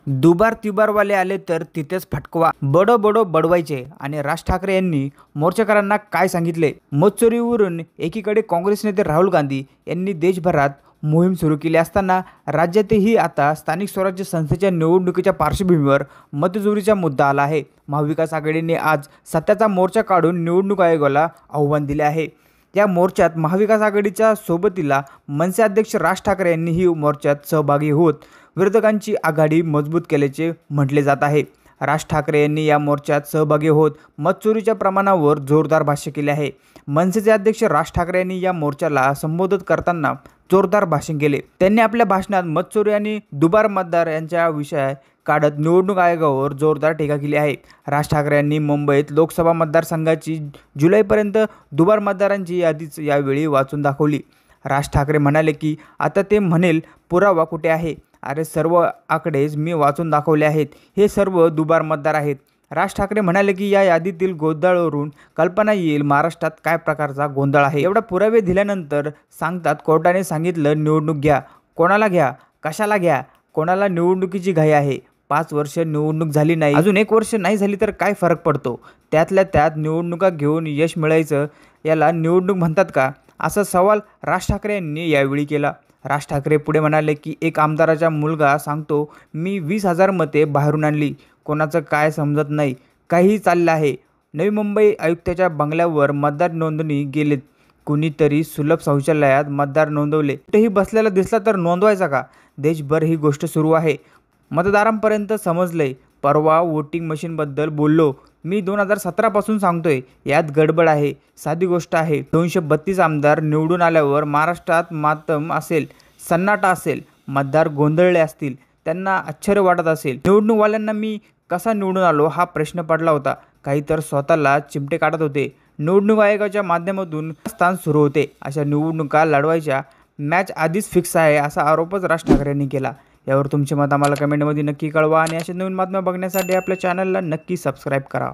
दुबार तिबारवाले आले तर तिथेच फटकवा, बडो बडो बडवायचे. आणि राज ठाकरे यांनी मोर्चेकरांना काय सांगितले? मदचोरीवरून एकीकडे काँग्रेस नेते राहुल गांधी यांनी देशभरात मोहीम सुरू केली असताना राज्यातही आता स्थानिक स्वराज्य संस्थेच्या निवडणुकीच्या पार्श्वभूमीवर मतचोरीचा मुद्दा आला आहे. महाविकास आघाडीने आज सत्याचा मोर्चा काढून निवडणूक आयोगाला आव्हान दिले आहे. या मोर्चात महाविकास आघाडीच्या सोबतीला मनसे अध्यक्ष राज ठाकरे यांनीही मोर्चात सहभागी होत विरोधकांची आघाडी मजबूत केल्याचे म्हटले जात आहे. राज ठाकरे यांनी या मोर्चात सहभागी होत मतचोरीच्या प्रमाणावर जोरदार भाष्य केले आहे. मनसेचे अध्यक्ष राज ठाकरे यांनी या मोर्चाला संबोधित करताना जोरदार भाषण केले. त्यांनी आपल्या भाषणात मतचोरी आणि दुबार मतदार यांच्या विषय काढत निवडणूक आयोगावर जोरदार टीका केली आहे. राज ठाकरे यांनी मुंबईत लोकसभा मतदारसंघाची जुलैपर्यंत दुबार मतदारांची यादीच यावेळी वाचून दाखवली. राज ठाकरे म्हणाले की आता ते म्हणेल पुरावा कुठे आहे? अरे सर्व आकडेच मी वाचून दाखवले आहेत. हे सर्व दुबार मतदार आहेत. राज ठाकरे म्हणाले की या यादीतील गोंधळावरून कल्पना येईल महाराष्ट्रात काय प्रकारचा गोंधळ आहे. एवढा पुरावे दिल्यानंतर सांगतात कोर्टाने सांगितलं निवडणूक घ्या. कोणाला घ्या? कशाला घ्या? कोणाला निवडणुकीची घाई आहे? 5 वर्ष निवडणूक झाली नाही, अजून 1 वर्ष नाही झाली तर काय फरक पडतो? त्यातल्या त्यात निवडणुका घेऊन यश मिळायचं याला निवडणूक म्हणतात का? असा सवाल राज ठाकरे यांनी यावेळी केला. राज ठाकरे पुढे म्हणाले की एक आमदाराचा मुलगा सांगतो मी 20,000 मते बाहेरून आणली. कोणाचं काय समजत नाही. काहीही चाललं आहे. नवी मुंबई आयुक्ताच्या बंगल्यावर मतदार नोंदणी गेलेत. कुणीतरी सुलभ शौचालयात मतदार नोंदवले. कुठेही बसलेला दिसला तर नोंदवायचा का? देशभर ही गोष्ट सुरू आहे. मतदारांपर्यंत समजलंय. परवा वोटिंग मशीनबद्दल बोललो मी 2017 पासून सांगतोय. यात गडबड आहे. साधी गोष्ट आहे. 232 आमदार निवडून आल्यावर महाराष्ट्रात मातम असेल, सन्नाटा असेल, मतदार गोंधळले असतील, त्यांना आश्चर्य वाटत असेल. निवडणूकवाल्यांना मी कसा निवडून आलो हा प्रश्न पडला होता. काही तर स्वतःला चिमटे काढत होते. निवडणूक आयोगाच्या माध्यमातून स्थान सुरू होते. अशा निवडणुका लढवायच्या मॅच आधीच फिक्स आहे असा आरोपच राज ठाकरे यांनी केला. यावर तुमचे मत आम्हाला कमेंटमध्ये नक्की कळवा आणि अशा नवीन बातम्या बघण्यासाठी आपल्या चॅनलला नक्की सबस्क्राईब करा.